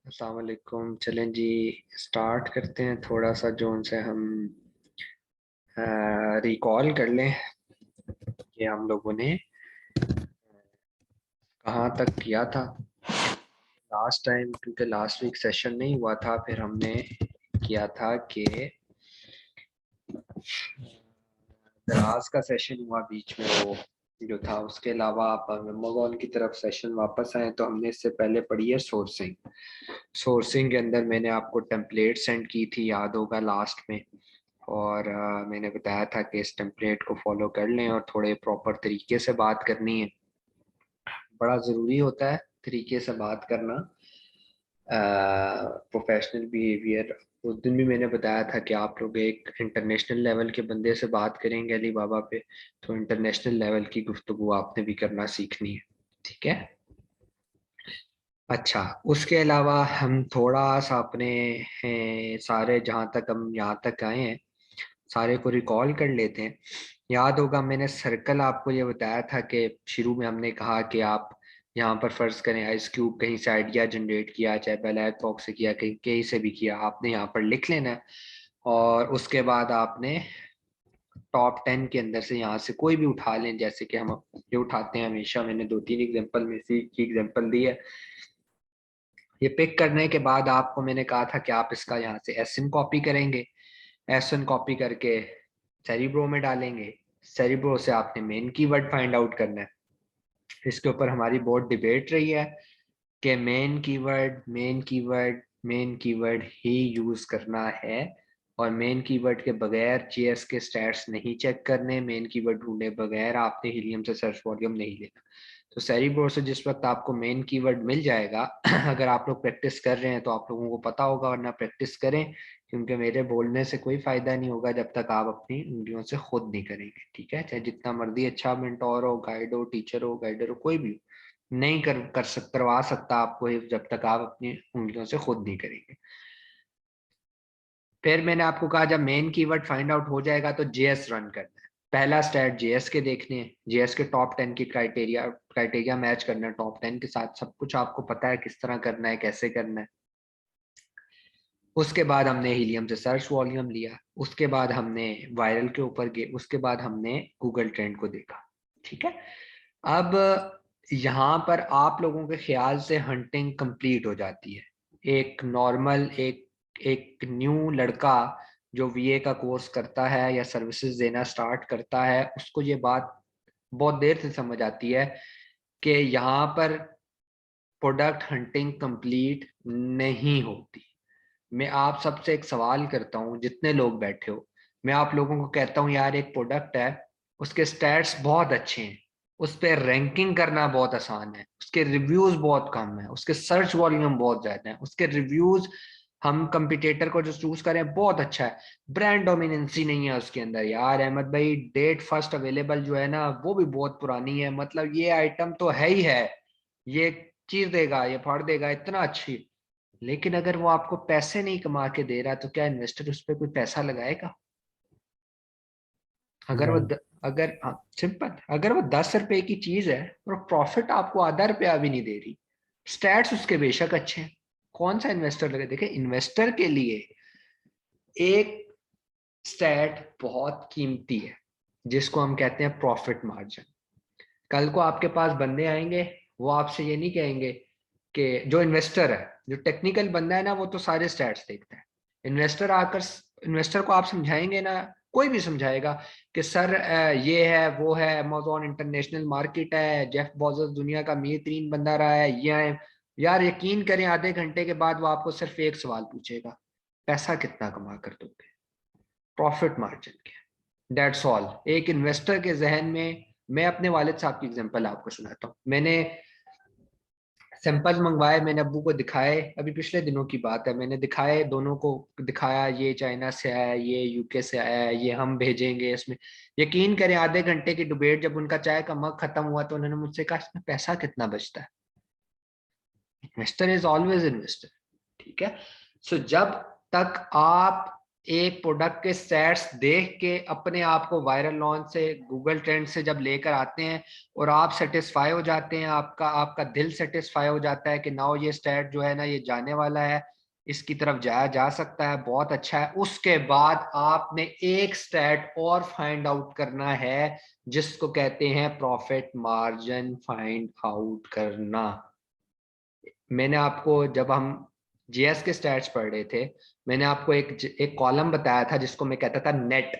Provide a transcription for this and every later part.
अस्सलाम वालेकुम। चलें जी, स्टार्ट करते हैं। थोड़ा सा जो उनसे हम रिकॉल कर लें कि हम लोगों ने कहाँ तक किया था लास्ट टाइम, क्योंकि लास्ट वीक सेशन नहीं हुआ था। फिर हमने किया था कि दराज का सेशन हुआ बीच में, वो जो था। उसके अलावा आप अमेज़न की तरफ सेशन वापस आए तो हमने इससे पहले पढ़ी है सोर्सिंग। सोर्सिंग के अंदर मैंने आपको टेम्पलेट सेंड की थी, याद होगा लास्ट में। और मैंने बताया था कि इस टेम्पलेट को फॉलो कर लें और थोड़े प्रॉपर तरीके से बात करनी है। बड़ा ज़रूरी होता है तरीके से बात करना, प्रोफेशनल बिहेवियर। उस दिन भी मैंने बताया था कि आप लोग एक इंटरनेशनल लेवल के बंदे से बात करेंगे अली बाबा पे, तो इंटरनेशनल लेवल की गुफ्तगू आपने भी करना सीखनी है। ठीक है। अच्छा, उसके अलावा हम थोड़ा सा अपने सारे, जहाँ तक हम यहाँ तक आए हैं, सारे को रिकॉल कर लेते हैं। याद होगा मैंने सर्कल आपको ये बताया था कि शुरू में हमने कहा कि आप यहाँ पर फर्ज करें आइस क्यूब कहीं से आइडिया जनरेट किया, चाहे ब्लैक बॉक्स से किया, कहीं कहीं से भी किया, आपने यहाँ पर लिख लेना है। और उसके बाद आपने टॉप 10 के अंदर से यहाँ से कोई भी उठा लें, जैसे कि हम ये उठाते हैं हमेशा। मैंने 2-3 एग्जाम्पल में से एक एग्जाम्पल दी है। ये पिक करने के बाद आपको मैंने कहा था कि आप इसका यहाँ से एसएन कॉपी करेंगे। एसएन कॉपी करके सेरिब्रो में डालेंगे। सेरिब्रो से आपने मेन कीवर्ड फाइंड आउट करना है। इसके ऊपर हमारी बहुत डिबेट रही है कि मेन कीवर्ड ही यूज करना है, और मेन कीवर्ड के बगैर जीएस के स्टैट्स नहीं चेक करने। मेन कीवर्ड ढूंढे बगैर आपने हीलियम से सर्च वॉल्यूम नहीं लेना। तो सेरिब्रो से जिस वक्त आपको मेन कीवर्ड मिल जाएगा अगर आप लोग प्रैक्टिस कर रहे हैं तो आप लोगों को पता होगा, वरना प्रैक्टिस करें, क्योंकि मेरे बोलने से कोई फायदा नहीं होगा जब तक आप अपनी उंगलियों से खुद नहीं करेंगे। ठीक है, चाहे जितना मर्जी अच्छा मेंटोर हो, गाइड हो, टीचर हो, गाइडर हो, कोई भी हो, नहीं करवा सकता आपको ये जब तक आप अपनी उंगलियों से खुद नहीं करेंगे। फिर मैंने आपको कहा जब मेन कीवर्ड फाइंड आउट हो जाएगा तो जेएस रन करना है। पहला स्टैट जेएस के देखने हैं, जेएस के टॉप 10 की क्राइटेरिया मैच करना है टॉप 10 के साथ। सब कुछ आपको पता है किस तरह करना है, कैसे करना है। उसके बाद हमने हीलियम से सर्च वॉल्यूम लिया। उसके बाद हमने वायरल के ऊपर गए। उसके बाद हमने गूगल ट्रेंड को देखा। ठीक है। अब यहाँ पर आप लोगों के ख्याल से हंटिंग कंप्लीट हो जाती है। एक नॉर्मल, एक एक न्यू लड़का जो वीए का कोर्स करता है या सर्विसेज देना स्टार्ट करता है, उसको ये बात बहुत देर से समझ आती है कि यहाँ पर प्रोडक्ट हंटिंग कंप्लीट नहीं होती। मैं आप सबसे एक सवाल करता हूँ, जितने लोग बैठे हो, मैं आप लोगों को कहता हूँ यार एक प्रोडक्ट है, उसके स्टैट्स बहुत अच्छे हैं, उस पर रैंकिंग करना बहुत आसान है, उसके रिव्यूज बहुत कम है, उसके सर्च वॉल्यूम बहुत ज्यादा है, उसके रिव्यूज हम कंपिटिटर को जो चूज करें बहुत अच्छा है, ब्रांड डोमिनेंसी नहीं है उसके अंदर। यार अहमद भाई, डेट फर्स्ट अवेलेबल जो है ना वो भी बहुत पुरानी है, मतलब ये आइटम तो है ही है, ये चीज देगा, ये फाड़ देगा, इतना अच्छी। लेकिन अगर वो आपको पैसे नहीं कमा के दे रहा तो क्या इन्वेस्टर उस पर कोई पैसा लगाएगा? अगर वो नहीं। अगर हाँ, सिंपल, अगर वो 10 रुपए की चीज है और प्रॉफिट आपको आधा रुपया भी नहीं दे रही, स्टैट्स उसके बेशक अच्छे हैं, कौन सा इन्वेस्टर लगे? देखिए, इन्वेस्टर के लिए एक स्टैट बहुत कीमती है, जिसको हम कहते हैं प्रॉफिट मार्जिन। कल को आपके पास बंदे आएंगे, वो आपसे ये नहीं कहेंगे कि, जो इन्वेस्टर है, जो टेक्निकल बंदा है ना, वो तो सारे स्टैट्स देखता है। इन्वेस्टर आकर, इन्वेस्टर को आप समझाएंगे ना, कोई भी समझाएगा कि सर ये है वो है, अमेज़न इंटरनेशनल मार्केट है, जेफ बेजोस दुनिया का अमीर तरीन बंदा रहा है, ये है। यार यकीन करें, आधे घंटे के बाद वो आपको सिर्फ एक सवाल पूछेगा, पैसा कितना कमा कर दोगे? प्रॉफिट मार्जिन क्या? That's all. एक इन्वेस्टर के जहन में, मैं अपने वालिद साहब की एग्जांपल आपको सुनाता हूँ। मैंने सैंपल मंगवाए, मैंने अब्बू को दिखाए, अभी पिछले दिनों की बात है, मैंने दिखाए, दोनों को दिखाया, ये चाइना से आया है, ये यूके से आया है, ये हम भेजेंगे इसमें। यकीन करें, आधे घंटे की डिबेट जब उनका चाय का मग खत्म हुआ तो उन्होंने मुझसे कहा इसमें पैसा कितना बचता है? Investor is always investor. ठीक है। सो जब तक आप एक प्रोडक्ट के स्टैट्स देख के अपने आप को वायरल लॉन्च से, गूगल ट्रेंड से जब लेकर आते हैं और आप सेटिस्फाई हो जाते हैं, आपका आपका दिल सेटिस्फाई हो जाता है कि नाउ ये स्टैट जो है ना ये जाने वाला है, इसकी तरफ जाया जा सकता है, बहुत अच्छा है। उसके बाद आपने एक स्टैट और फाइंड आउट करना है जिसको कहते हैं प्रॉफिट मार्जिन फाइंड आउट करना। मैंने आपको, जब हम जीएस के स्टैट्स पढ़ रहे थे, मैंने आपको एक कॉलम बताया था जिसको मैं कहता था नेट,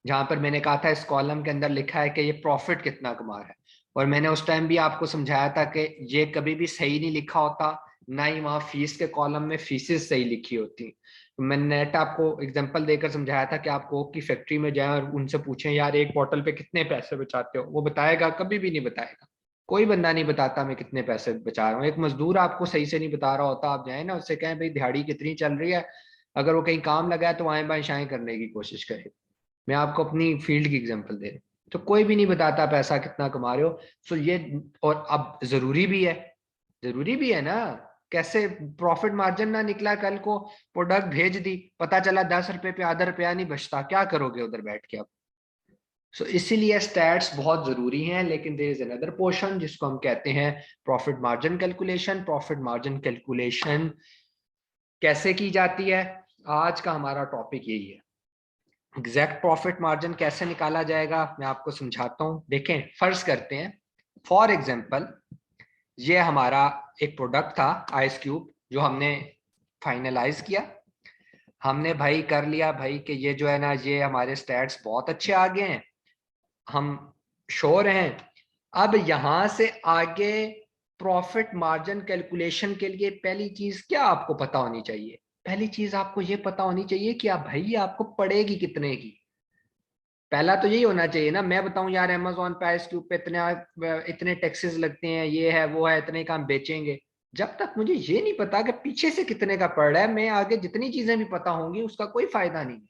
जहां पर मैंने कहा था इस कॉलम के अंदर लिखा है कि ये प्रॉफिट कितना कमा रहा है। और मैंने उस टाइम भी आपको समझाया था कि ये कभी भी सही नहीं लिखा होता, ना ही वहां फीस के कॉलम में फीसेस सही लिखी होती। तो मैंने नेट आपको एग्जांपल देकर समझाया था कि आप कोक की फैक्ट्री में जाएं और उनसे पूछें यार एक बॉटल पे कितने पैसे बचाते हो, वो बताएगा? कभी भी नहीं बताएगा। कोई बंदा नहीं बताता मैं कितने पैसे बचा रहा हूँ। एक मजदूर आपको सही से नहीं बता रहा होता, आप जाए ना उससे कहें भाई दिहाड़ी कितनी चल रही है, अगर वो कहीं काम लगा है तो आए बाएं शाएं करने की कोशिश करे। मैं आपको अपनी फील्ड की एग्जांपल दे रहा हूँ। तो कोई भी नहीं बताता पैसा कितना कमा रहे हो। सो ये, और अब जरूरी भी है, जरूरी भी है ना। कैसे प्रॉफिट मार्जिन ना निकला, कल को प्रोडक्ट भेज दी, पता चला 10 रुपए पे आधा रुपया नहीं बचता, क्या करोगे उधर बैठ के आप? सो इसीलिए स्टैट्स बहुत जरूरी हैं। लेकिन देयर इज अनदर पोर्शन जिसको हम कहते हैं profit margin calculation. Profit margin calculation कैसे की जाती है, आज का हमारा टॉपिक यही है। एग्जैक्ट प्रॉफिट मार्जिन कैसे निकाला जाएगा मैं आपको समझाता हूं। देखें, फर्ज करते हैं फॉर एग्जांपल ये हमारा एक प्रोडक्ट था आइस क्यूब, जो हमने फाइनलाइज किया। हमने भाई कर लिया भाई कि ये जो है ना ये हमारे स्टैट्स बहुत अच्छे आ गए हैं, हम श्योर हैं। अब यहां से आगे प्रॉफिट मार्जिन कैलकुलेशन के लिए पहली चीज क्या आपको पता होनी चाहिए? पहली चीज आपको ये पता होनी चाहिए कि आप भाई आपको पड़ेगी कितने की। पहला तो यही होना चाहिए ना। मैं बताऊं यार अमेजोन पे आइस क्यूब पे इतने इतने टैक्सेस लगते हैं, ये है वो है, इतने का हम बेचेंगे। जब तक मुझे ये नहीं पता कि पीछे से कितने का पड़ रहा है, मैं आगे जितनी चीजें भी पता होंगी उसका कोई फायदा नहीं है।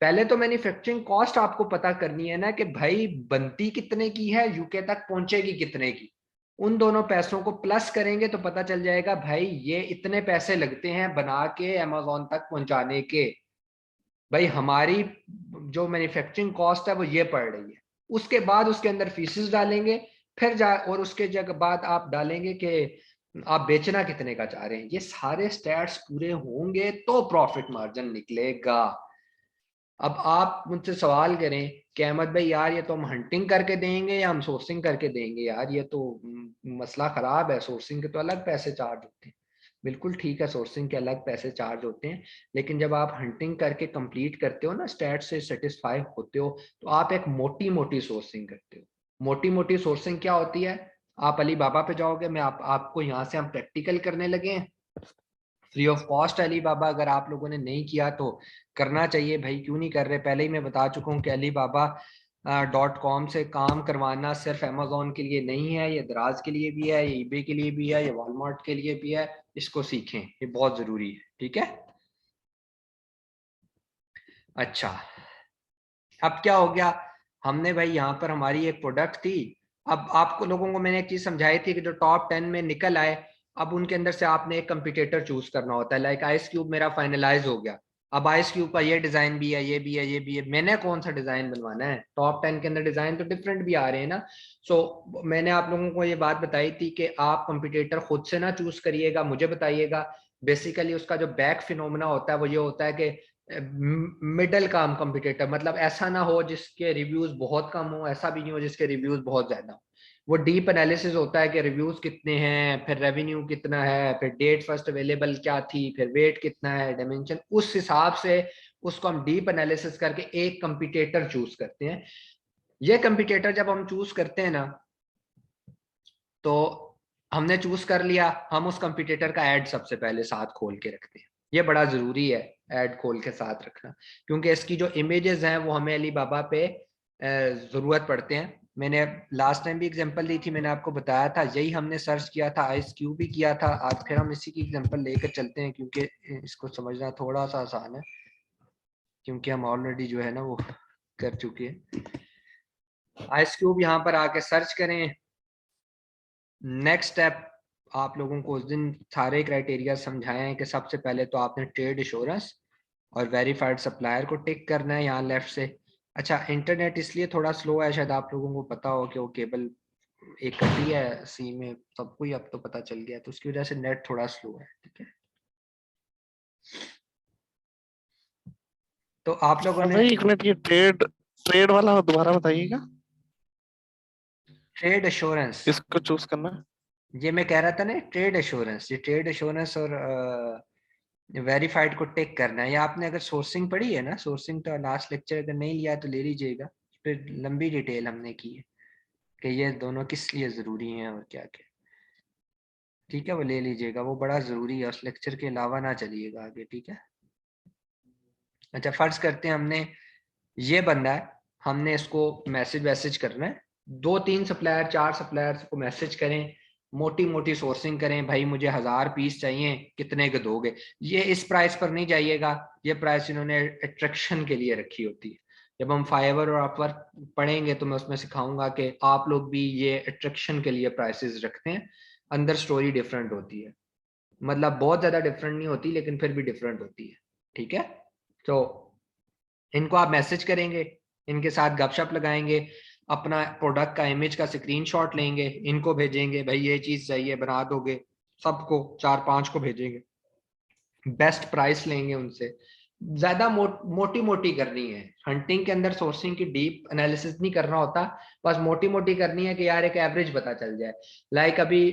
पहले तो मैन्युफैक्चरिंग कॉस्ट आपको पता करनी है ना कि भाई बनती कितने की है, यूके तक पहुंचेगी कितने की। उन दोनों पैसों को प्लस करेंगे तो पता चल जाएगा भाई ये इतने पैसे लगते हैं बना के अमेजोन तक पहुंचाने के। भाई हमारी जो मैन्युफैक्चरिंग कॉस्ट है वो ये पड़ रही है। उसके बाद उसके अंदर फीसेस डालेंगे, फिर जा और उसके जगह बाद आप डालेंगे कि आप बेचना कितने का चाह रहे हैं। ये सारे स्टैट्स पूरे होंगे तो प्रॉफिट मार्जिन निकलेगा। अब आप मुझसे सवाल करें कि अहमद भाई यार ये तो हम हंटिंग करके देंगे या हम सोर्सिंग करके देंगे, यार ये तो मसला खराब है। सोर्सिंग के तो अलग पैसे चार्ज होते हैं, बिल्कुल ठीक है, सोर्सिंग के अलग पैसे चार्ज होते हैं। लेकिन जब आप हंटिंग करके कंप्लीट करते हो ना, स्टैट से सेटिस्फाई होते हो, तो आप एक मोटी मोटी सोर्सिंग करते हो। मोटी मोटी सोर्सिंग क्या होती है? आप अली बाबा पे जाओगे, मैं आपको यहाँ से हम प्रैक्टिकल करने लगे हैं फ्री ऑफ कॉस्ट। अली बाबा अगर आप लोगों ने नहीं किया तो करना चाहिए भाई, क्यों नहीं कर रहे? पहले ही मैं बता चुका हूँ कि अली बाबा .com से काम करवाना सिर्फ अमेजोन के लिए नहीं है, ये दराज के लिए भी है, ये ईबे के लिए भी है, ये वॉलमार्ट के लिए भी है। इसको सीखें, ये बहुत जरूरी है, ठीक है। अच्छा, अब क्या हो गया? हमने भाई यहाँ पर हमारी एक प्रोडक्ट थी। अब आपको लोगों को मैंने एक चीज समझाई थी कि जो टॉप 10 में निकल आए, अब उनके अंदर से आपने एक कंपटीटर चूज करना होता है। लाइक आइस क्यूब मेरा फाइनलाइज हो गया, अब आइस क्यूब का ये डिजाइन भी है, ये भी है, ये भी है, मैंने कौन सा डिजाइन बनवाना है? टॉप 10 के अंदर डिजाइन तो डिफरेंट भी आ रहे हैं ना। मैंने आप लोगों को ये बात बताई थी कि आप कंपटीटर खुद से ना चूज करिएगा, मुझे बताइएगा। बेसिकली उसका जो बैक फिनोमेना होता है वो ये होता है कि मिडल काम कंपटीटर, मतलब ऐसा ना हो जिसके रिव्यूज बहुत कम हो, ऐसा भी नहीं हो जिसके रिव्यूज बहुत ज्यादा हो। वो डीप एनालिसिस होता है कि रिव्यूज कितने हैं, फिर रेवेन्यू कितना है, फिर डेट फर्स्ट अवेलेबल क्या थी, फिर वेट कितना है, डायमेंशन, उस हिसाब से उसको हम डीप एनालिसिस करके एक कंपटीटर चूज करते हैं। ये कंपटीटर जब हम चूज करते हैं ना, तो हमने चूज कर लिया, हम उस कंपटीटर का ऐड सबसे पहले साथ खोल के रखते हैं। ये बड़ा जरूरी है, ऐड खोल के साथ रखना, क्योंकि इसकी जो इमेजेस हैं वो हमें अली बाबा पे जरूरत पड़ते हैं। मैंने लास्ट टाइम भी एग्जांपल दी थी, मैंने आपको बताया था, यही हमने सर्च किया था, आइस क्यूब भी किया था। आज फिर हम इसी की एग्जांपल लेकर चलते हैं, क्योंकि इसको समझना थोड़ा सा आसान है, क्योंकि हम ऑलरेडी जो है ना वो कर चुके हैं। आइस क्यूब यहाँ पर आके सर्च करें। नेक्स्ट स्टेप, आप लोगों को उस दिन सारे क्राइटेरिया समझाए हैं कि सबसे पहले तो आपने ट्रेड इंश्योरेंस और वेरीफाइड सप्लायर को टिक करना है यहाँ लेफ्ट से। अच्छा, इंटरनेट इसलिए थोड़ा स्लो है, शायद आप लोगों को पता हो कि वो केबल एक कटी है सी में, सबको ही अब तो पता चल गया, तो उसकी वजह से नेट थोड़ा स्लो है। ठीक है, तो आप लोगों हाँ ने भाई, एक मिनट, ये ट्रेड ट्रेड वाला दोबारा बताइएगा। ट्रेड एश्योरेंस, इसको चूज करना है। ये मैं कह रहा था ना, ट्रेड एश्योरेंस, ये ट्रेड एश्योरेंस और वेरीफाइड को टिक करना है। या आपने अगर सोर्सिंग पढ़ी है ना, सोर्सिंग तो लास्ट लेक्चर अगर नहीं लिया तो ले लीजिएगा, फिर लंबी डिटेल हमने की है कि ये दोनों किस लिए ज़रूरी हैं और क्या क्या। ठीक है, वो ले लीजिएगा, वो बड़ा ज़रूरी है, उस लेक्चर के अलावा ना चलिएगा आगे। ठीक है, अच्छा फर्ज करते हैं हमने ये बंदा है, हमने इसको मैसेज वैसेज करना है, 2 3 सप्लायर 4 सप्लायर को मैसेज करें, मोटी मोटी सोर्सिंग करें, भाई मुझे 1000 पीस चाहिए, कितने के दोगे। ये इस प्राइस पर नहीं जाइएगा, ये प्राइस इन्होंने अट्रैक्शन के लिए रखी होती है। जब हम फाइवर और अपवर्क पढ़ेंगे तो मैं उसमें सिखाऊंगा कि आप लोग भी ये अट्रैक्शन के लिए प्राइसेस रखते हैं, अंदर स्टोरी डिफरेंट होती है, मतलब बहुत ज्यादा डिफरेंट नहीं होती लेकिन फिर भी डिफरेंट होती है। ठीक है, तो इनको आप मैसेज करेंगे, इनके साथ गपशप लगाएंगे, अपना प्रोडक्ट का इमेज का स्क्रीनशॉट लेंगे, इनको भेजेंगे, भाई ये चीज चाहिए बना दोगे, सबको 4 5 को भेजेंगे, बेस्ट प्राइस लेंगे उनसे। ज्यादा मोटी मोटी करनी है, हंटिंग के अंदर सोर्सिंग की डीप एनालिसिस नहीं करना होता, बस मोटी मोटी करनी है कि यार एक एवरेज पता चल जाए। लाइक अभी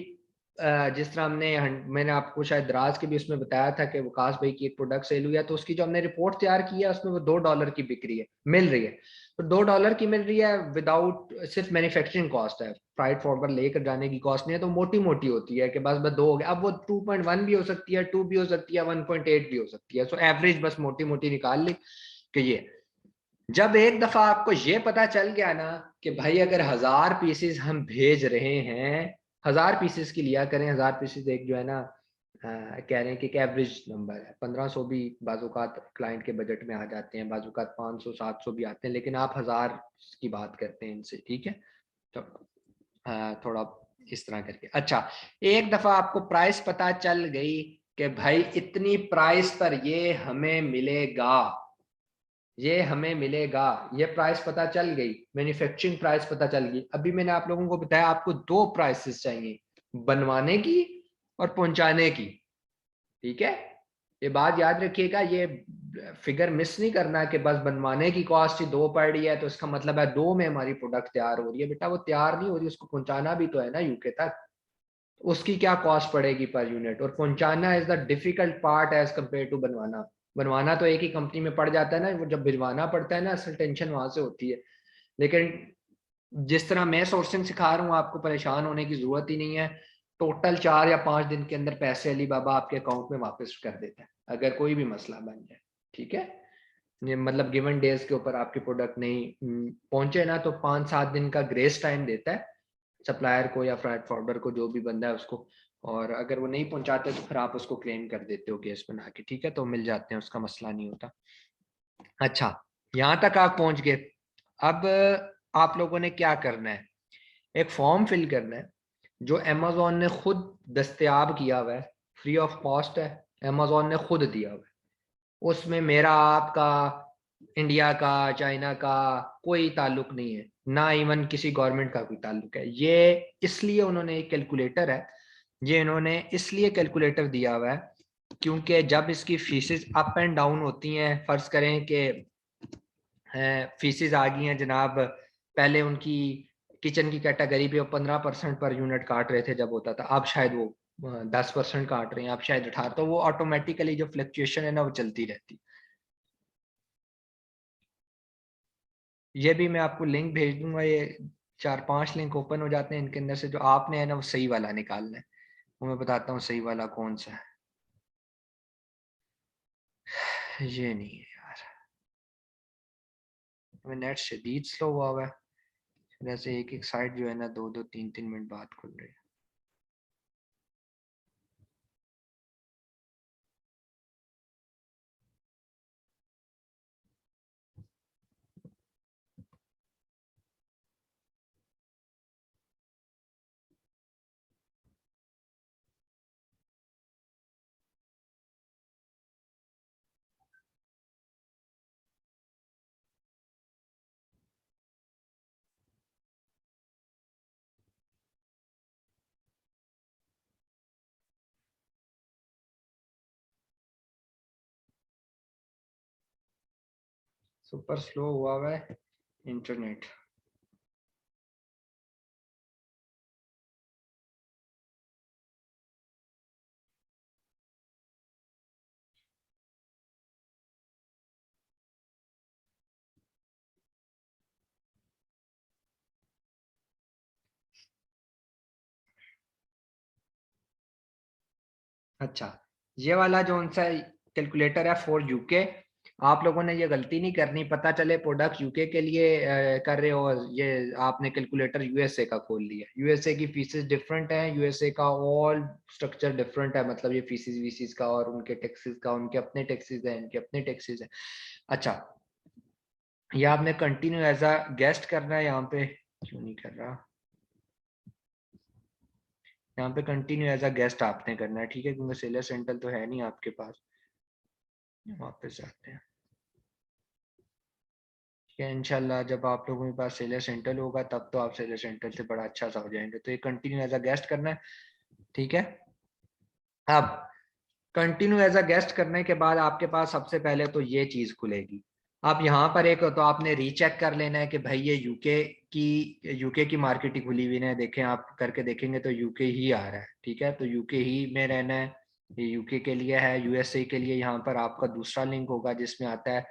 जिस तरह मैंने आपको शायद द्राज के भी उसमें बताया था कि विकास भाई की एक प्रोडक्ट सेल हुई है, तो उसकी जो हमने रिपोर्ट तैयार की है उसमें वो $2 की बिक रही है, मिल रही है, तो $2 की मिल रही है विदाउट, सिर्फ मैन्युफैक्चरिंग कॉस्ट है, फ्राइट फॉरवर्ड लेकर जाने की कॉस्ट नहीं है, तो मोटी मोटी होती है कि बस बस 2 हो गया। अब वो 2.1 भी हो सकती है, 2 भी हो सकती है, 1.8 भी हो सकती है, सो एवरेज बस मोटी मोटी निकाल ली कि ये। जब एक दफा आपको ये पता चल गया ना कि भाई अगर 1000 पीसेस हम भेज रहे हैं, 1000 पीसेस की लिया करें, 1000 पीसेस एक जो है ना, कह रहे हैं कि एक एवरेज नंबर है, 1500 भी बाजुकात क्लाइंट के बजट में आ जाते हैं, बाजुकात 500 700 भी आते हैं, लेकिन आप 1000 की बात करते हैं इनसे। ठीक है, तो थोड़ा इस तरह करके। अच्छा, एक दफा आपको प्राइस पता चल गई कि भाई इतनी प्राइस पर ये हमें मिलेगा, ये हमें मिलेगा, ये प्राइस पता चल गई, मैन्युफैक्चरिंग प्राइस पता चल गई। अभी मैंने आप लोगों को बताया आपको 2 प्राइसेस चाहिए, बनवाने की और पहुंचाने की। ठीक है, ये बात याद रखिएगा, ये फिगर मिस नहीं करना कि बस बनवाने की कॉस्ट ही 2 पड़ रही है तो इसका मतलब है 2 में हमारी प्रोडक्ट तैयार हो रही है। बेटा वो तैयार नहीं हो रही, उसको पहुंचाना भी तो है ना यूके तक, उसकी क्या कॉस्ट पड़ेगी पर यूनिट, और पहुंचाना is the difficult part as compare to बनवाना। बनवाना तो एक ही कंपनी में पड़ जाता है ना, वो जब भिजवाना पड़ता है ना असल टेंशन वहां से होती है। लेकिन जिस तरह मैं सोर्सिंग सिखा रहा हूँ आपको परेशान होने की जरूरत ही नहीं है, टोटल 4 या 5 दिन के अंदर पैसे अली बाबा आपके अकाउंट में वापस कर देता है अगर कोई भी मसला बन जाए। ठीक है, ये मतलब गिवन डेज के ऊपर आपकी प्रोडक्ट नहीं पहुंचे ना तो 5 7 दिन का ग्रेस टाइम देता है सप्लायर को या फ्राइट फॉरवर्डर को, जो भी बंदा है उसको, और अगर वो नहीं पहुंचाते तो फिर आप उसको क्लेम कर देते हो केस बना के। ठीक है, तो मिल जाते हैं, उसका मसला नहीं होता। अच्छा, यहाँ तक आप पहुंच गए। अब आप लोगों ने क्या करना है, एक फॉर्म फिल करना है जो अमेजोन ने खुद दस्तयाब किया हुआ है, फ्री ऑफ कॉस्ट है, अमेजोन ने खुद दिया हुआ है, उसमें मेरा आपका इंडिया का चाइना का कोई ताल्लुक नहीं है, ना इवन किसी गवर्नमेंट का कोई ताल्लुक है। ये इसलिए उन्होंने एक कैलकुलेटर है, ये इन्होंने इसलिए कैलकुलेटर दिया हुआ है क्योंकि जब इसकी फीसेस अप एंड डाउन होती हैं, फर्ज करें कि फीसेस आ गई हैं जनाब, पहले उनकी किचन की कैटेगरी पे वो 15% पर यूनिट काट रहे थे जब होता था, अब शायद वो 10% काट रहे हैं, अब शायद 18, तो वो ऑटोमेटिकली जो फ्लक्चुएशन है ना वो चलती रहती। ये भी मैं आपको लिंक भेज दूंगा, ये 4 5 लिंक ओपन हो जाते हैं, इनके अंदर से जो आपने है ना वो सही वाला निकालना है, वो मैं बताता हूँ सही वाला कौन सा है। ये नहीं है यार, मैं नेट शदीद स्लो हुआ है, जैसे एक एक साइट जो है ना 2 2 3 3 मिनट बाद खुल रही है। सुपर स्लो हुआ है इंटरनेट। अच्छा, ये वाला जो सा कैलकुलेटर है फॉर यूके, आप लोगों ने ये गलती नहीं करनी, पता चले प्रोडक्ट यूके के लिए कर रहे हो, ये आपने कैलकुलेटर यूएसए का खोल लिया। यूएसए की फीसेस डिफरेंट है, यूएसए का ऑल स्ट्रक्चर डिफरेंट है, मतलब ये फीसेस वीसीस का और उनके टैक्सेस का, उनके अपने टैक्सेस हैं, इनके अपने टैक्सेस हैं। अच्छा, ये आपने कंटिन्यू एज अ गेस्ट करना है, यहाँ पे क्यों नहीं कर रहा, यहाँ पे कंटिन्यू एज अ गेस्ट आपने करना है, ठीक है, क्योंकि सेलर सेंटर तो है नहीं आपके पास। वापस जाते हैं, ठीक है, इंशाल्लाह जब आप लोगों के पास सेलर सेंटर होगा तब तो आप सेलर सेंटर से बड़ा अच्छा सा हो जाएंगे। तो ये कंटिन्यू एज अ गेस्ट करना है, ठीक है। अब कंटिन्यू एज अ गेस्ट करने के बाद आपके पास सबसे पहले तो ये चीज खुलेगी। आप यहाँ पर एक तो आपने रीचेक कर लेना है कि भाई ये यूके की मार्केट ही खुली हुई है, देखें आप करके देखेंगे तो यूके ही आ रहा है, ठीक है, तो यूके ही में रहना है, ये यूके के लिए है। यूएसए के लिए यहाँ पर आपका दूसरा लिंक होगा जिसमें आता है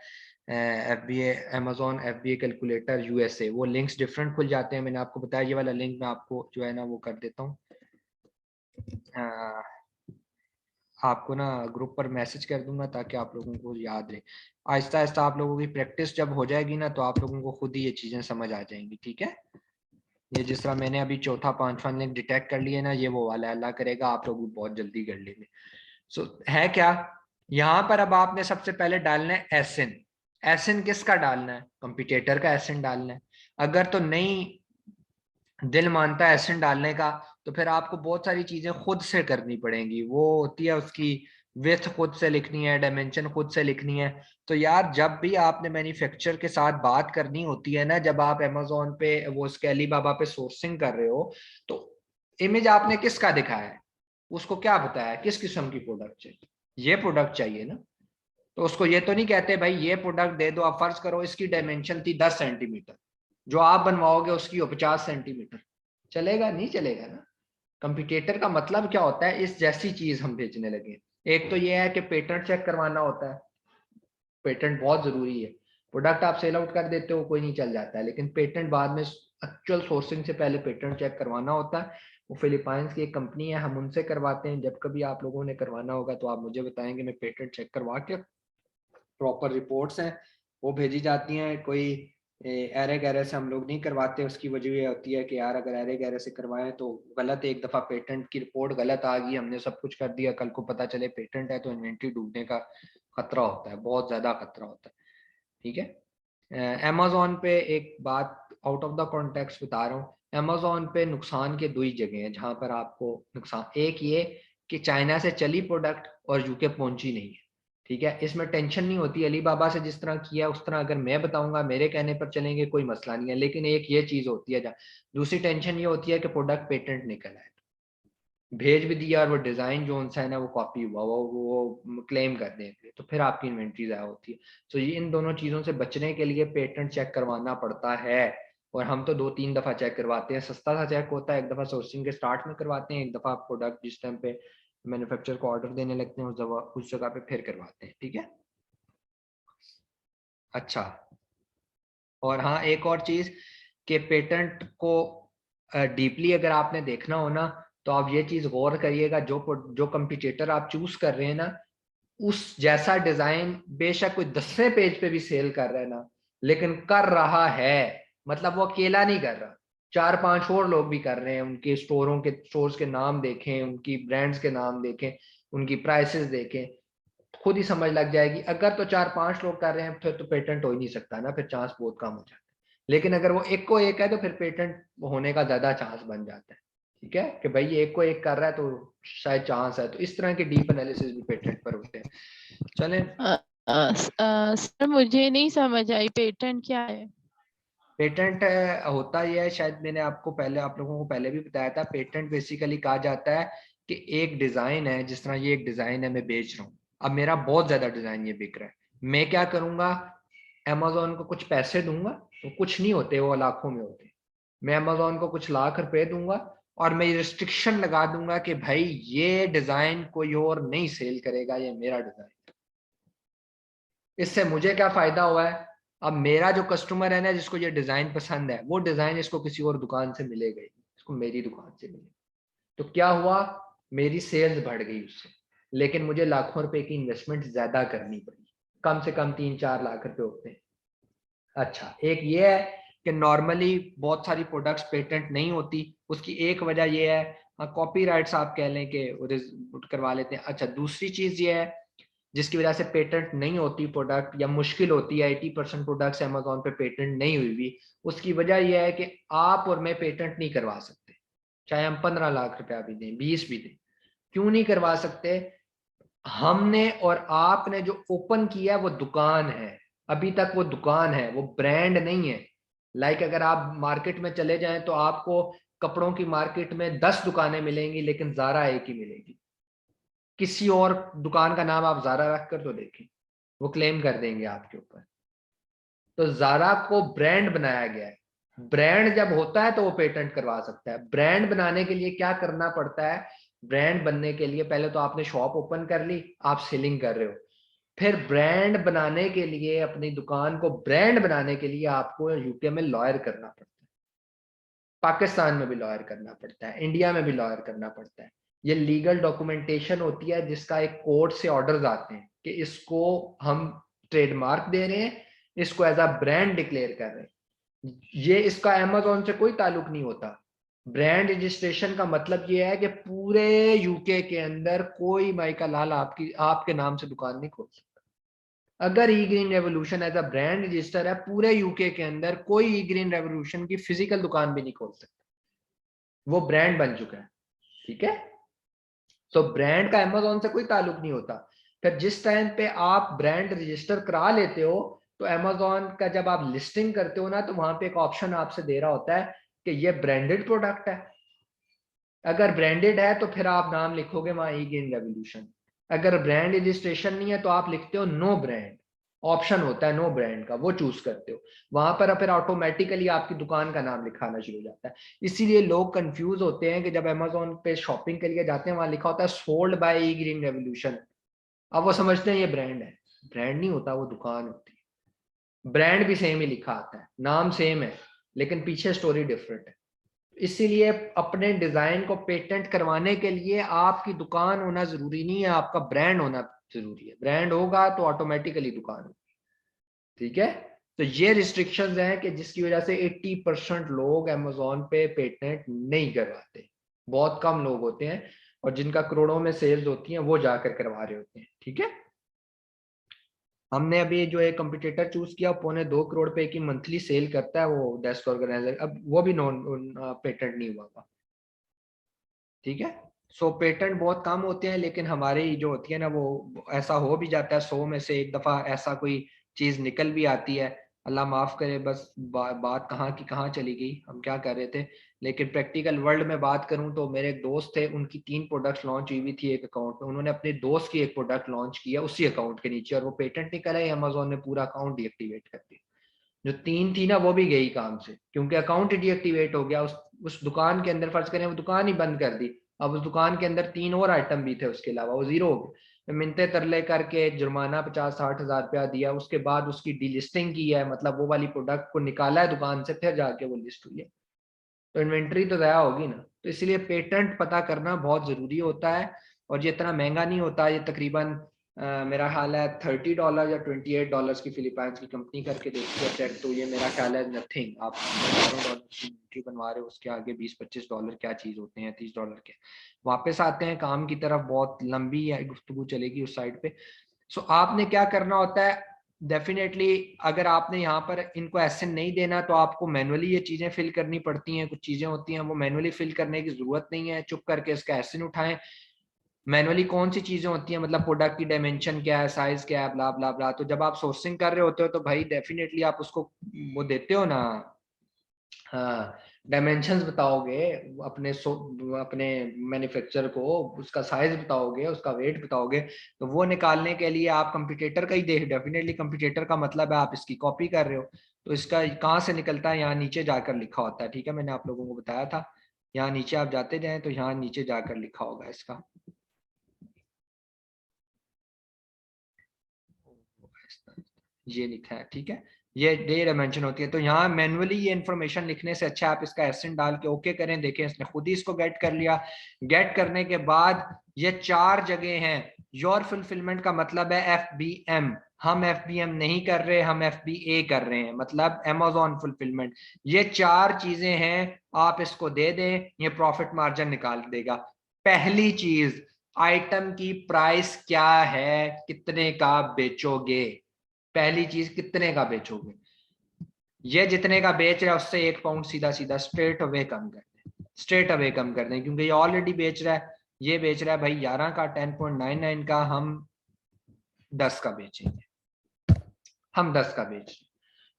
FBA Amazon FBA calculator USA, वो लिंक्स डिफरेंट खुल जाते हैं, मैंने आपको बताया। ये वाला लिंक मैं आपको जो है ना वो कर देता हूँ, आपको ना ग्रुप पर मैसेज कर दूंगा ताकि आप लोगों को याद रहे। आहिस्ता आहिस्ता आप लोगों की प्रैक्टिस जब हो जाएगी ना तो आप लोगों को खुद ही ये चीजें समझ आ जाएंगी, ठीक है। ये जिस तरह मैंने अभी चौथा पांचवा लिंक डिटेक्ट कर लिया ना, ये वो वाला, अल्लाह करेगा आप लोग भी बहुत जल्दी कर लेंगे। सो है क्या, यहाँ पर अब आपने सबसे पहले डालना है एसिन। एसिन किसका डालना है, कंप्यूटेटर का एसिन डालना है। अगर तो नहीं दिल मानता है एसिड डालने का तो फिर आपको बहुत सारी चीजें खुद से करनी पड़ेंगी, वो होती है उसकी विड्थ खुद से लिखनी है, डायमेंशन खुद से लिखनी है। तो यार जब भी आपने मैन्युफैक्चरर के साथ बात करनी होती है ना, जब आप अमेजोन पे वो स्कैली बाबा पे सोर्सिंग कर रहे हो, तो इमेज आपने किसका दिखाया है, उसको क्या बताया किस किस्म की प्रोडक्ट चाहिए, ये प्रोडक्ट चाहिए ना। तो उसको ये तो नहीं कहते भाई ये प्रोडक्ट दे दो, आप फर्ज करो इसकी डायमेंशन थी 10 सेंटीमीटर, जो आप बनवाओगे उसकी हो 50 सेंटीमीटर, चलेगा नहीं चलेगा ना। कंप्यूटेटर का मतलब क्या होता है, इस जैसी चीज हम भेजने लगे। एक तो ये है कि पेटेंट चेक करवाना होता है, पेटेंट बहुत जरूरी है। प्रोडक्ट आप सेल आउट कर देते हो कोई नहीं चल जाता है, लेकिन पेटेंट बाद में एक्चुअल सोर्सिंग से पहले पेटेंट चेक करवाना होता है। वो फिलीपाइंस की एक कंपनी है, हम उनसे करवाते हैं। जब कभी आप लोगों ने करवाना होगा तो आप मुझे बताएंगे, मैं पेटेंट चेक करवा के प्रॉपर रिपोर्ट्स हैं वो भेजी जाती हैं। कोई एरे गैरे से हम लोग नहीं करवाते, उसकी वजह ये होती है कि यार अगर एरे गैरे से करवाएं तो गलत, एक दफा पेटेंट की रिपोर्ट गलत आ गई, हमने सब कुछ कर दिया, कल को पता चले पेटेंट है तो इन्वेंट्री डूबने का खतरा होता है, बहुत ज्यादा खतरा होता है, ठीक है। अमेजोन पे एक बात आउट ऑफ द कॉन्टेक्स्ट बता रहा हूँ, अमेजोन पे नुकसान के दो ही जगह हैं जहां पर आपको नुकसान, एक ये कि चाइना से चली प्रोडक्ट और यूके पहुंची नहीं है, ठीक है, इसमें टेंशन नहीं होती। अली बाबा से जिस तरह किया उस तरह अगर मैं बताऊंगा, मेरे कहने पर चलेंगे, कोई मसला नहीं है, लेकिन एक ये चीज होती है दूसरी टेंशन ये होती है कि प्रोडक्ट पेटेंट निकल आए, भेज भी दिया और वो डिजाइन जो उनसा है ना वो कॉपी हुआ, वो क्लेम कर देंगे तो फिर आपकी इन्वेंट्री ज़ाया होती है। तो ये इन दोनों चीज़ों से बचने के लिए पेटेंट चेक करवाना पड़ता है, और हम तो 2-3 दफ़ा चेक करवाते हैं। सस्ता सा चेक होता है, एक दफ़ा सोर्सिंग के स्टार्ट में करवाते हैं, एक दफ़ा प्रोडक्ट जिस टाइम पे मैन्युफैक्चरर को ऑर्डर देने लगते हैं उस जगह पे फिर करवाते हैं, ठीक है। अच्छा, और हाँ एक और चीज़ कि पेटेंट को डीपली अगर आपने देखना हो ना तो आप ये चीज़ गौर करिएगा, जो कंपटीटर आप चूज कर रहे हैं ना उस जैसा डिजाइन बेशक कोई 10वें पेज पे भी सेल कर रहा है ना, लेकिन कर रहा है, मतलब वो अकेला नहीं कर रहा, 4-5 और लोग भी कर रहे हैं, उनके स्टोर्स के नाम देखें, उनकी ब्रांड्स के नाम देखें, उनकी प्राइसेस देखें, खुद ही समझ लग जाएगी। अगर तो 4-5 लोग कर रहे हैं फिर तो पेटेंट हो ही नहीं सकता ना, फिर चांस बहुत कम हो जाता है। लेकिन अगर वो एक को एक है तो फिर पेटेंट होने का ज्यादा चांस बन जाता है, ठीक है, कि भाई ये एक को एक कर रहा है तो शायद चांस है। तो इस तरह के डीप एनालिसिस भी पेटेंट पर होते हैं। चलें, सर मुझे नहीं समझ आई पेटेंट क्या है। पेटेंट होता ही है, शायद मैंने आपको पहले, आप लोगों को पहले भी बताया था, पेटेंट बेसिकली कहा जाता है कि एक डिजाइन है, जिस तरह ये एक डिजाइन है मैं बेच रहा हूँ, अब मेरा बहुत ज्यादा डिजाइन ये बिक रहा है, मैं क्या करूंगा, अमेजोन को कुछ पैसे दूंगा, वो कुछ नहीं होते, वो लाखों में होते। मैं अमेजोन को कुछ लाख रुपए दूंगा और मैं रिस्ट्रिक्शन लगा दूंगा कि भाई ये डिजाइन कोई और नहीं सेल करेगा, ये मेरा डिजाइन। इससे मुझे क्या फायदा हुआ है? अब मेरा जो कस्टमर है ना, जिसको ये डिजाइन पसंद है, वो डिजाइन इसको किसी और दुकान से मिलेगा ही, इसको मेरी दुकान से मिलेगा। तो क्या हुआ, मेरी सेल्स बढ़ गई उससे, लेकिन मुझे लाखों रुपए की इन्वेस्टमेंट ज्यादा करनी पड़ी। कम से कम 3-4 लाख रुपए होते हैं। अच्छा, एक ये है कि नॉर्मली बहुत सारी प्रोडक्ट्स पेटेंट नहीं होती, उसकी एक वजह ये है, कॉपीराइट्स आप कह लें कि करवा लेते हैं। अच्छा, दूसरी चीज ये है जिसकी वजह से पेटेंट नहीं होती प्रोडक्ट, या मुश्किल होती है, 80% प्रोडक्ट्स अमेजोन पे पेटेंट नहीं हुई भी, उसकी वजह यह है कि आप और मैं पेटेंट नहीं करवा सकते, चाहे हम 15 लाख रुपया भी दें, 20 भी दें। क्यों नहीं करवा सकते? हमने और आपने जो ओपन किया वो दुकान है, अभी तक वो दुकान है, वो ब्रांड नहीं है। लाइक अगर आप मार्केट में चले जाएं तो आपको कपड़ों की मार्केट में 10 दुकानें मिलेंगी, लेकिन ज़ारा एक ही मिलेगी। किसी और दुकान का नाम आप ज़ारा रख कर तो देखें, वो क्लेम कर देंगे आपके ऊपर। तो ज़ारा को ब्रांड बनाया गया है। ब्रांड जब होता है तो वो पेटेंट करवा सकता है। ब्रांड बनाने के लिए क्या करना पड़ता है? ब्रांड बनने के लिए पहले तो आपने शॉप ओपन कर ली, आप सेलिंग कर रहे हो। फिर ब्रांड बनाने के लिए, अपनी दुकान को ब्रांड बनाने के लिए आपको यूके में लॉयर करना पड़ता है, पाकिस्तान में भी लॉयर करना पड़ता है, इंडिया में भी लॉयर करना पड़ता है। ये लीगल डॉक्यूमेंटेशन होती है जिसका एक कोर्ट से ऑर्डर्स आते हैं कि इसको हम ट्रेडमार्क दे रहे हैं, इसको एज अ ब्रांड डिक्लेयर कर रहे हैं। ये इसका अमेजोन से कोई ताल्लुक नहीं होता। ब्रांड रजिस्ट्रेशन का मतलब ये है कि पूरे यूके के अंदर कोई माइका लाल आपके नाम से दुकान नहीं खोल सकता। अगर e green revolution as a brand register है पूरे यूके के अंदर, कोई ई ग्रीन रेवोल्यूशन की फिजिकल दुकान भी नहीं खोल सकता, वो ब्रांड बन चुका है। ठीक है, तो ब्रांड का अमेजोन से कोई ताल्लुक नहीं होता। फिर जिस टाइम पे आप ब्रांड रजिस्टर करा लेते हो, तो अमेजोन का जब आप लिस्टिंग करते हो ना, तो वहां पे एक ऑप्शन आपसे दे रहा होता है कि ये ब्रांडेड प्रोडक्ट है। अगर ब्रांडेड है तो फिर आप नाम लिखोगे वहां ई ग्रीन रेवोल्यूशन। अगर ब्रांड रजिस्ट्रेशन नहीं है तो आप लिखते हो नो ब्रांड, ऑप्शन होता है नो ब्रांड का, वो चूज करते हो। वहां पर फिर ऑटोमेटिकली आपकी दुकान का नाम लिखाना शुरू हो जाता है। इसीलिए लोग कंफ्यूज होते हैं कि जब अमेजोन पे शॉपिंग के लिए जाते हैं, वहां लिखा होता है sold by E green revolution, अब वो समझते हैं ये ब्रांड है। ब्रांड नहीं होता, वो दुकान होती है। ब्रांड भी सेम ही लिखा आता है, नाम सेम है, लेकिन पीछे स्टोरी डिफरेंट है। इसीलिए अपने डिजाइन को पेटेंट करवाने के लिए आपकी दुकान होना जरूरी नहीं है, आपका ब्रांड होना जरूरी है। ब्रांड होगा तो ऑटोमेटिकली दुकान होगी। ठीक है, तो ये रिस्ट्रिक्शंस हैं कि जिसकी वजह से 80% लोग अमेजोन पे पेटेंट नहीं करवाते। बहुत कम लोग होते हैं, और जिनका करोड़ों में सेल्स होती हैं वो जाकर करवा रहे होते हैं। ठीक है, हमने अभी जो एक कंपटीटर चूज किया, 2.25 करोड़ रुपए की मंथली सेल करता है वो डेस्क ऑर्गेनाइजर, अब वो भी नॉन पेटेंट नहीं हुआ था। ठीक है, सो पेटेंट बहुत कम होते हैं, लेकिन हमारी जो होती है ना, वो ऐसा हो भी जाता है 100 में से एक दफा ऐसा कोई चीज निकल भी आती है। अल्लाह माफ करे, बस बात कहाँ की कहाँ चली गई, हम क्या कर रहे थे। लेकिन प्रैक्टिकल वर्ल्ड में बात करूं तो मेरे एक दोस्त थे, उनकी 3 प्रोडक्ट्स लॉन्च हुई हुई थी एक अकाउंट में। उन्होंने अपने दोस्त की एक प्रोडक्ट लॉन्च किया उसी अकाउंट के नीचे, और वो पेटेंट निकल आई, अमेजोन ने पूरा अकाउंट डीएक्टिवेट कर दिया। जो 3 थी ना, वो भी गई काम से, क्योंकि अकाउंट डीएक्टिवेट हो गया। उस दुकान के अंदर, फर्ज करें वो दुकान ही बंद कर दी, अब उस दुकान के अंदर 3 और आइटम भी थे उसके अलावा, वो जीरो हो गए। मिनते तरले करके जुर्माना 50-60 हजार रुपया दिया, उसके बाद उसकी डीलिस्टिंग की है, मतलब वो वाली प्रोडक्ट को निकाला है दुकान से, फिर जाके वो लिस्ट हुई है। तो इन्वेंट्री तो ज़ाया होगी ना। तो इसलिए पेटेंट पता करना बहुत ज़रूरी होता है, और ये इतना महंगा नहीं होता। ये तकरीबन मेरा ख्याल है $30 या $28 की फिलीपाइंस की कंपनी करके देखती है चेक, तो ये मेरा ख्याल है नथिंग। आप $12 की इन्वेंट्री बनवा रहे हो, उसके आगे $20-25 क्या चीज़ होते हैं, $30 के। वापस आते हैं काम की तरफ, बहुत लंबी है गुफ्तगू चलेगी उस साइड पे। सो आपने क्या करना होता है, डेफिनेटली अगर आपने यहाँ पर इनको एसन नहीं देना, तो आपको मैनुअली ये चीजें फिल करनी पड़ती हैं। कुछ चीजें होती हैं वो मैनुअली फिल करने की जरूरत नहीं है, चुप करके इसका एसन उठाएं। मैनुअली कौन सी चीजें होती हैं, मतलब प्रोडक्ट की डायमेंशन क्या है, साइज क्या है, ब्ला ब्ला ब्ला। तो जब आप सोर्सिंग कर रहे होते हो तो भाई डेफिनेटली आप उसको वो देते हो ना, हाँ, डायमेंशंस बताओगे अपने अपने मैन्युफैक्चर को, उसका साइज बताओगे, उसका वेट बताओगे, तो वो निकालने के लिए आप कंप्यूटेटर का ही देख, डेफिनेटली कंप्यूटेटर का मतलब है आप इसकी कॉपी कर रहे हो। तो इसका कहाँ से निकलता है, यहाँ नीचे जाकर लिखा होता है, ठीक है, मैंने आप लोगों को बताया था। यहाँ नीचे आप जाते जाएं तो यहाँ नीचे जाकर लिखा होगा इसका, ये लिखा है, ठीक है। ये डे डायमेंशन होती है। तो यहाँ मैनुअली ये इन्फॉर्मेशन लिखने से अच्छा आप इसका एसेंट डाल के ओके करें। देखें इसने खुद ही इसको गेट कर लिया। गेट करने के बाद ये 4 जगह हैं। योर फुलफिलमेंट का मतलब है FBM, हम FBM नहीं कर रहे, हम FBA कर रहे हैं, मतलब Amazon फुलफिलमेंट। ये 4 चीजें हैं, आप इसको दे दें, ये प्रॉफिट मार्जिन निकाल देगा। पहली चीज, आइटम की प्राइस क्या है, कितने का बेचोगे। पहली चीज, कितने का बेचोगे। ये जितने का बेच रहा है उससे 1 पाउंड सीधा सीधा स्ट्रेट अवे कम कर दें, स्ट्रेट अवे कम कर दें, क्योंकि ये ऑलरेडी बेच रहा है। ये बेच रहा है भाई 11 का, 10.99 का, हम 10 का बेचेंगे, हम 10 का बेच,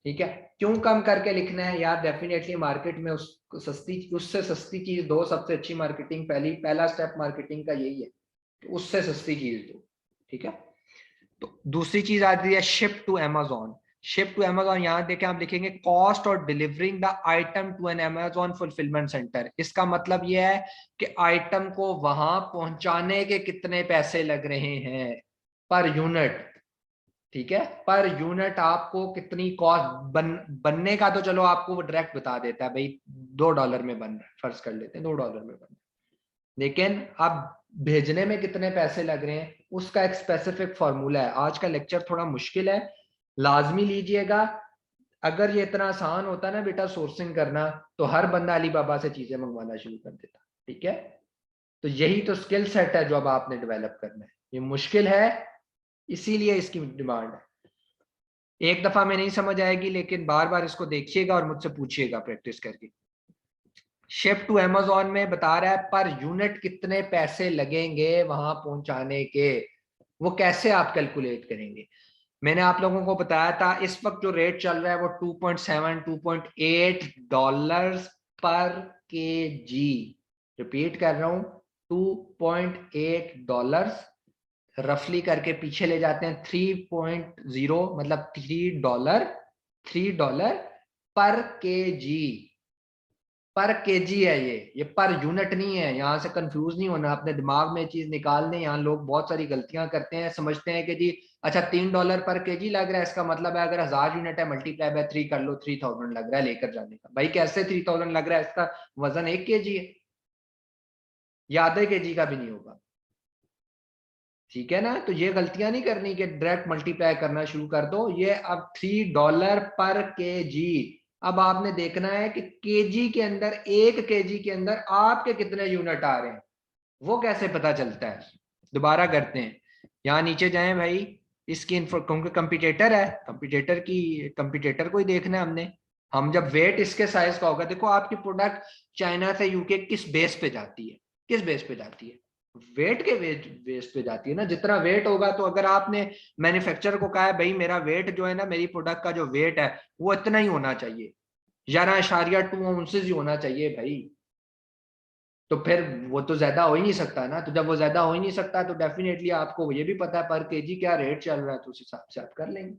ठीक है। क्यों कम करके लिखना है यार, डेफिनेटली मार्केट में उस सस्ती, उससे सस्ती चीज दो। सबसे अच्छी मार्केटिंग, पहला स्टेप मार्केटिंग का यही है, उससे सस्ती चीज दो, ठीक है। तो दूसरी चीज आती है ship to Amazon. Ship to Amazon, यहां देखें आप लिखेंगे कॉस्ट और delivering the item to an Amazon fulfilment centre. इसका मतलब यह है कि आइटम को वहां पहुंचाने के कितने पैसे लग रहे हैं पर यूनिट, ठीक है। पर यूनिट आपको कितनी कॉस्ट बनने का, तो चलो आपको वो डायरेक्ट बता देता है भाई $2 में बन रहा है, फर्ज कर लेते हैं $2 में बन रहा है, लेकिन अब भेजने में कितने पैसे लग रहे हैं उसका एक स्पेसिफिक फॉर्मूला है। आज का लेक्चर थोड़ा मुश्किल है, लाजमी लीजिएगा। अगर ये इतना आसान होता ना बेटा सोर्सिंग करना, तो हर बंदा अलीबाबा से चीजें मंगवाना शुरू कर देता, ठीक है। तो यही तो स्किल सेट है जो अब आपने डेवलप करना है। ये मुश्किल है, इसीलिए इसकी डिमांड है। एक दफा में नहीं समझ आएगी, लेकिन बार बार इसको देखिएगा और मुझसे पूछिएगा प्रैक्टिस करके। शिप टू अमेजोन में बता रहा है पर यूनिट कितने पैसे लगेंगे वहां पहुंचाने के, वो कैसे आप कैलकुलेट करेंगे। मैंने आप लोगों को बताया था इस वक्त जो रेट चल रहा है वो 2.7 $2.8 पर केजी। रिपीट कर रहा हूं, $2.8 रफली करके पीछे ले जाते हैं 3.0, मतलब $3 पर केजी। पर केजी है ये पर यूनिट नहीं है। यहां से कंफ्यूज नहीं होना, अपने दिमाग में चीज निकाल दें। यहाँ लोग बहुत सारी गलतियां करते हैं, समझते हैं कि जी अच्छा $3 पर केजी लग रहा है, इसका मतलब है अगर 1000 यूनिट है मल्टीप्लाई बाय 3 कर लो, 3000 लग रहा है लेकर जाने का। भाई कैसे 3000 लग रहा है, इसका वजन 1 केजी है या आधे केजी का भी नहीं होगा, ठीक है ना। तो ये गलतियां नहीं करनी कि डायरेक्ट मल्टीप्लाई करना शुरू कर दो। ये अब $3 पर केजी। अब आपने देखना है कि केजी के अंदर, 1 केजी के अंदर आपके कितने यूनिट आ रहे हैं, वो कैसे पता चलता है। दोबारा करते हैं, यहाँ नीचे जाएं भाई, इसकी इन्फो, क्योंकि कंप्यूटेटर है, कंप्यूटेटर को ही देखना है हमने। हम जब वेट इसके साइज का होगा, देखो आपकी प्रोडक्ट चाइना से यूके किस बेस पे जाती है, किस बेस पे जाती है, वेट के बेस पे जाती है ना। जितना वेट होगा, तो अगर आपने मैन्युफैक्चरर को कहा है भाई मेरा वेट जो है ना, मेरी प्रोडक्ट का जो वेट है वो इतना ही होना चाहिए, 11.2 ही होना चाहिए भाई, तो फिर वो तो ज्यादा हो ही नहीं सकता ना। तो जब वो ज्यादा हो ही नहीं सकता, तो डेफिनेटली आपको ये भी पता है पर केजी क्या रेट चल रहा है, तो उस हिसाब से आप कर लेंगे,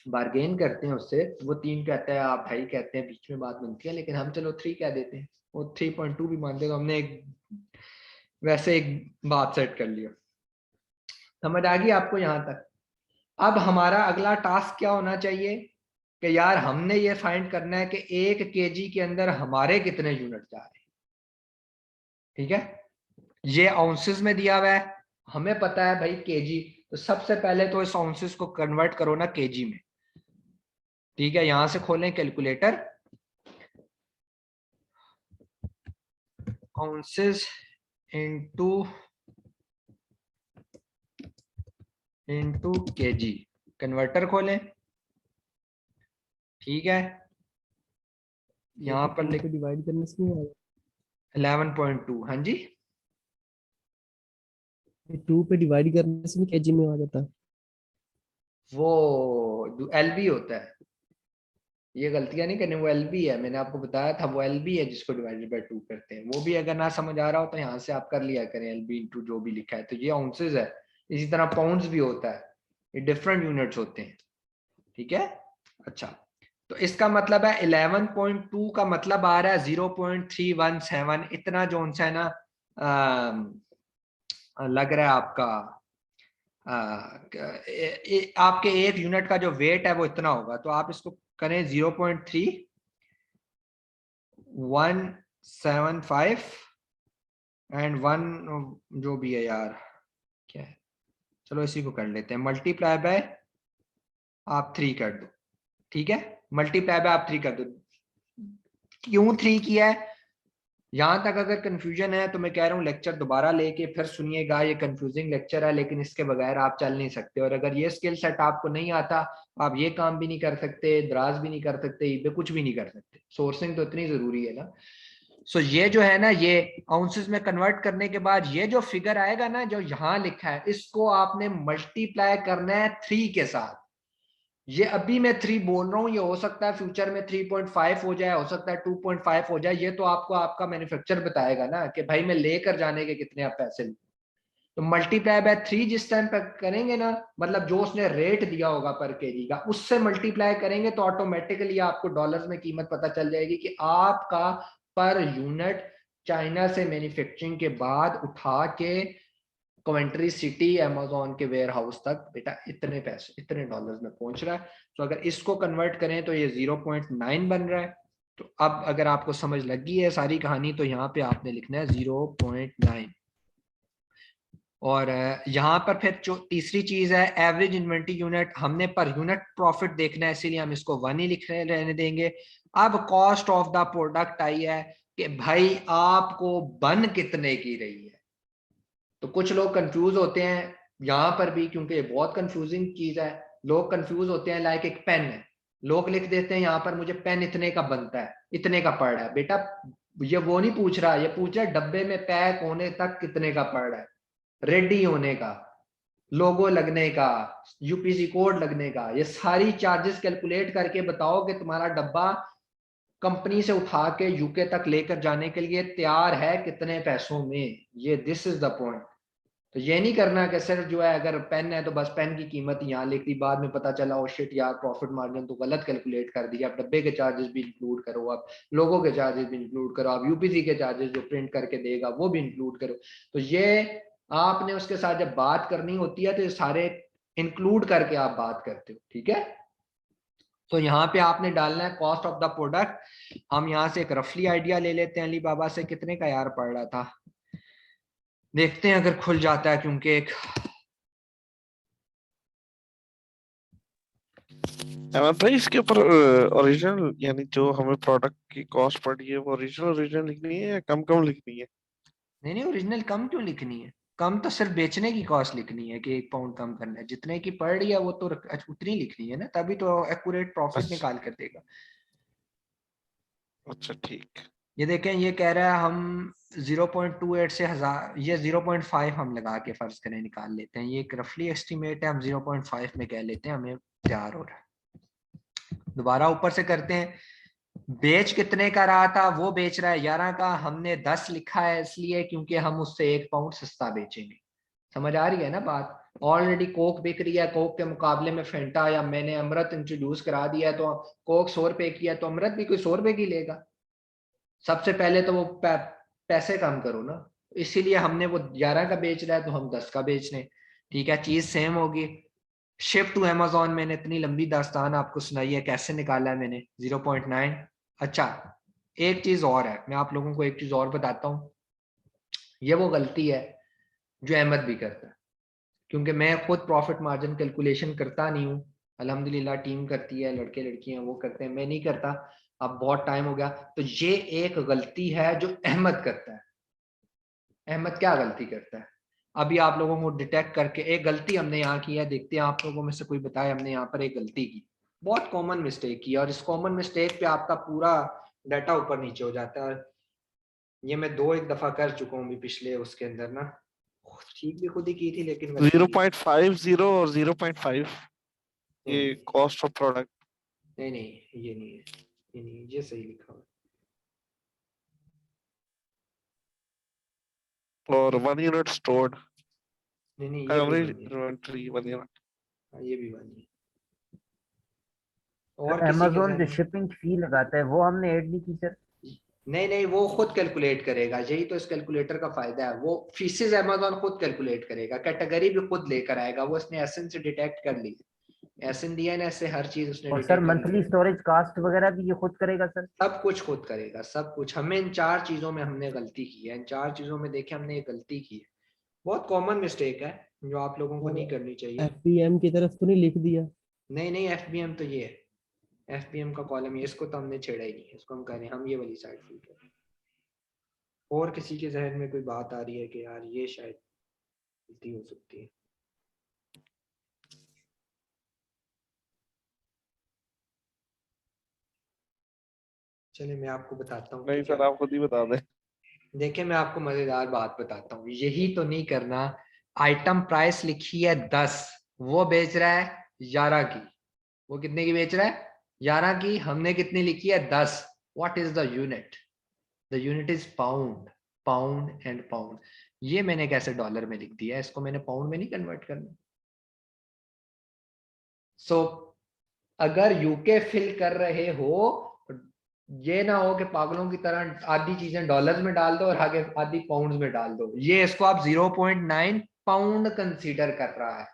बार्गेन करते हैं उससे। वो 3 कहता है, आप 2.5 कहते हैं, बीच में बात बनती है, लेकिन हम चलो 3 कह देते हैं, वो 3.2 भी मान देगा। हमने एक वैसे एक बात सेट कर लिया। समझ आ गई आपको यहाँ तक। अब हमारा अगला टास्क क्या होना चाहिए कि यार हमने ये फाइंड करना है कि 1 केजी के अंदर हमारे कितने यूनिट जा रहे हैं, ठीक है। ये आउंसेस में दिया हुआ है, हमें पता है भाई केजी। तो सबसे पहले तो इस आउंसेस को कन्वर्ट करो ना केजी में, ठीक है। यहां से खोलें calculator, ounces into KG, converter खोलें, ठीक है। यहाँ पर लिख डिवाइड करने से नहीं आएगा, 11.2, हाँ जी। 2 पे डिवाइड करने से भी केजी में आ जाता है। वो LB होता है, ये गलतियां नहीं करनी, वो एलबी है, मैंने आपको बताया था वो एलबी है जिसको डिवाइडेड बाय 2 करते हैं। वो भी अगर ना समझ आ रहा हो तो यहाँ से आप कर लिया करें, एलबी इंटू जो भी लिखा है। तो ये आउंसेस है, इसी तरह पाउंड्स भी होता है, ये डिफरेंट यूनिट्स होते हैं, ठीक है। अच्छा, तो इसका मतलब है 11.2 का मतलब आ रहा है 0.317, इतना जो सा है ना लग रहा है आपका आपके एक यूनिट का जो वेट है वो इतना होगा। तो आप इसको करें 0.3175 एंड 1 जो भी है यार, क्या है, चलो इसी को कर लेते हैं, मल्टीप्लाई बाय आप 3 कर दो, ठीक है। मल्टीप्लाई बाय आप 3 कर दो। क्यों 3 किया है, यहां तक अगर कंफ्यूजन है तो मैं कह रहा हूँ लेक्चर दोबारा लेके फिर सुनिएगा। ये कंफ्यूजिंग लेक्चर है, लेकिन इसके बगैर आप चल नहीं सकते। और अगर ये स्किल सेट आपको नहीं आता, आप ये काम भी नहीं कर सकते, दराज भी नहीं कर सकते, eBay कुछ भी नहीं कर सकते। सोर्सिंग तो इतनी जरूरी है ना। सो ये जो है ना, ये आउंसेस में कन्वर्ट करने के बाद ये जो फिगर आएगा ना, जो यहाँ लिखा है, इसको आपने मल्टीप्लाई करना है 3 के साथ। ये अभी मैं 3 बोल रहा हूँ, ये हो सकता है फ्यूचर में 3.5 हो जाए, हो सकता है 2.5 हो जाए। ये तो आपको आपका मैन्युफैक्चर बताएगा ना कि भाई मैं लेकर जाने के कितने आप पैसे लूं। तो मल्टीप्लाई बाय 3 जिस टाइम पर करेंगे ना, मतलब जो उसने रेट दिया होगा पर केजी का, उससे मल्टीप्लाई करेंगे तो ऑटोमेटिकली आपको डॉलर्स में कीमत पता चल जाएगी कि आपका पर यूनिट चाइना से मैन्युफैक्चरिंग के बाद उठा के कवेंट्री सिटी अमेजोन के वेयर हाउस तक बेटा इतने पैसे, इतने डॉलर्स में पहुंच रहा है। तो अगर इसको कन्वर्ट करें तो ये 0.9 बन रहा है। तो अब अगर आपको समझ लगी है सारी कहानी, तो यहाँ पे आपने लिखना है 0.9। और यहाँ पर फिर जो तीसरी चीज है एवरेज इन्वेंटरी यूनिट, हमने पर यूनिट प्रॉफिट देखना है, इसीलिए हम इसको 1 ही लिख रहने देंगे। अब cost of the product I है कि भाई आपको बन कितने की रही है। तो कुछ लोग कंफ्यूज होते हैं यहाँ पर भी, क्योंकि ये बहुत कंफ्यूजिंग चीज है। लोग कंफ्यूज होते हैं, लाइक एक पेन है, लोग लिख देते हैं यहाँ पर मुझे पेन इतने का बनता है, इतने का पड़ रहा है। बेटा ये वो नहीं पूछ रहा, ये पूछ रहा है डब्बे में पैक होने तक कितने का पड़ रहा है, रेडी होने का, लोगो लगने का, यूपीसी कोड लगने का, ये सारी चार्जेस कैलकुलेट करके बताओ कि तुम्हारा डब्बा कंपनी से उठा के यूके तक लेकर जाने के लिए तैयार है कितने पैसों में। ये दिस इज द पॉइंट। तो ये नहीं करना कि सिर्फ जो है अगर पेन है तो बस पेन की कीमत यहाँ लिख दी, बाद में पता चला ओ शिट यार प्रॉफिट मार्जिन तो गलत कैलकुलेट कर दिया। आप डब्बे के चार्जेस भी इंक्लूड करो, आप लोगों के चार्जेस भी इंक्लूड करो, आप यूपीसी के चार्जेस जो प्रिंट करके देगा वो भी इंक्लूड करो। तो ये आपने उसके साथ जब बात करनी होती है तो ये सारे इंक्लूड करके आप बात करते हो, ठीक है। तो यहाँ पे आपने डालना है कॉस्ट ऑफ द प्रोडक्ट। हम यहाँ से एक रफली आइडिया ले लेते हैं, अली बाबा से कितने का यार पड़ रहा था, देखते हैं अगर खुल जाता है, क्योंकि एक भाई इसके ऊपर ओरिजिनल यानी जो हमें प्रोडक्ट की कॉस्ट पड़ी है वो ओरिजिनल लिखनी है या कम कम लिखनी है? नहीं ओरिजिनल कम क्यों लिखनी है, कम तो सिर्फ बेचने की कॉस्ट लिखनी है कि 1 पाउंड कम करना है, जितने की पड़ रही है वो तो उतनी लिखनी है ना, तभी तो एक्यूरेट प्रॉफिट अच्छा निकाल कर देगा। अच्छा ठीक। ये देखें, ये कह रहा है हम 0.28 से 1000, ये 0.5 हम लगा के फर्ज करें निकाल लेते हैं, ये एक रफली एस्टिमेट है, हम 0.5 में कह लेते हैं, हमें तैयार हो रहा है। दोबारा ऊपर से करते हैं, बेच कितने का रहा था, वो बेच रहा है 11 का, हमने 10 लिखा है इसलिए क्योंकि हम उससे 1 पाउंड सस्ता बेचेंगे। समझ आ रही है ना बात। ऑलरेडी कोक बिक रही है, कोक के मुकाबले में फेंटा या मैंने अमृत इंट्रोड्यूस करा दिया है, तो कोक 100 रुपए की है तो अमृत भी कोई 100 रुपए की लेगा। सबसे पहले तो वो पैसे कम करो ना, इसीलिए हमने वो 11 का बेच रहा है तो हम 10 का बेच रहे हैं, ठीक है, चीज सेम होगी। शिफ्ट टू अमेजोन, मैंने इतनी लंबी दास्तान आपको सुनाई है कैसे निकाला है मैंने 0.9। अच्छा, एक चीज और है, मैं आप लोगों को एक चीज और बताता हूँ। ये वो गलती है जो अहमद भी करता है, क्योंकि मैं खुद प्रॉफिट मार्जिन कैलकुलेशन करता नहीं हूँ, अल्हम्दुलिल्लाह टीम करती है, लड़के लड़कियां वो करते हैं, मैं नहीं करता, अब बहुत टाइम हो गया। तो ये एक गलती है जो अहमद करता है। अहमद क्या गलती करता है, अभी आप लोगों को डिटेक्ट करके एक गलती हमने यहाँ की है, देखते हैं आप लोगों में से कोई बताए हमने यहाँ पर एक गलती की, बहुत कॉमन मिस्टेक की, और इस कॉमन मिस्टेक पे आपका पूरा डाटा ऊपर नीचे हो जाता है। ये मैं 2 एक दफा कर चुका हूँ भी पिछले उसके अंदर ना, ठीक भी खुद ही की थी लेकिन गलती की। 0.50 और 0.5 ये हम्म, कॉस्ट ऑफ प्रोडक्ट। नहीं नहीं ये नहीं है, ये नहीं, ये सही लिखा हुआ और 1 यूनिट स्टोर्ड, नहीं नहीं ये भी एवरेज बनी है। Inventory 1 unit. हाँ, ये भी बनी है। सर और किसी के अमेजोन जहन जो में? शिपिंग फी लगाता है वो हमने ऐड नहीं की सर। नहीं नहीं वो खुद कैलकुलेट करेगा, यही तो इस कैलकुलेटर का फायदा है। वो फीसेस अमेजोन खुद कैलकुलेट करेगा, कैटेगरी भी खुद लेकर आएगा। वो उसने एसएन से डिटेक्ट कर ली, एसएन दिया ना, ऐसे हर चीज उसने और सर डिटेक्ट कर मंथली ली। स्टोरेज कास्ट वगैरह भी ये खुद करेगा सर। सब कुछ खुद करेगा, सब कुछ। हमें इन 4 चीजों में हमने गलती की है, इन 4 चीजों में देखे हमने ये गलती की है। बहुत कॉमन मिस्टेक है जो आप लोगों को नहीं करनी चाहिए। एफबीएम की तरफ तो नहीं लिख दिया? नहीं नहीं एफबीएम तो ये है, एफबीएम का कॉलम ये, इसको तो हमने छेड़ा ही नहीं है, इसको हम कह रहे हैं हम ये वाली साइड फिल करें। और किसी के जहन में कोई बात आ रही है कि यार ये शायद गलती हो सकती है? चलिए मैं आपको बताता हूँ नहीं कि क्या सर, आप खुद ही बता दें। देखिए मैं आपको मजेदार बात बताता हूँ, यही तो नहीं करना। आइटम प्राइस लिखी है 10, वो बेच रहा है 11 की। वो कितने की बेच रहा है? 11 की। हमने कितनी लिखी है? 10। What is the unit? The unit is pound. Pound and pound. ये मैंने कैसे डॉलर में लिख दिया? इसको मैंने पाउंड में नहीं कन्वर्ट करना। सो अगर यूके फिल कर रहे हो, ये ना हो कि पागलों की तरह आधी चीजें डॉलर्स में डाल दो और आगे आधी पाउंड्स में डाल दो। ये इसको आप 0.9 पाउंड कंसीडर कर रहा है,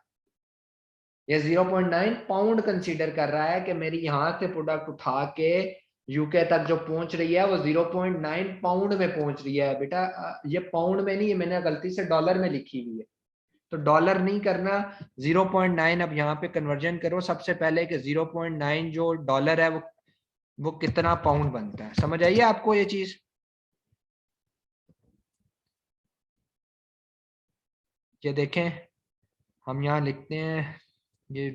ये 0.9 पाउंड कंसीडर कर रहा है कि मेरी यहां से प्रोडक्ट उठा के यूके तक जो पहुंच रही है वो 0.9 पाउंड में पहुंच रही है। बेटा ये पाउंड में नहीं है, मैंने गलती से डॉलर में लिखी हुई है, तो डॉलर नहीं करना। 0.9 अब यहाँ पे कन्वर्जन करो सबसे पहले कि 0.9 जो डॉलर है वो कितना पाउंड बनता है। समझ आइए आपको ये चीज? ये देखें, हम यहाँ लिखते हैं ये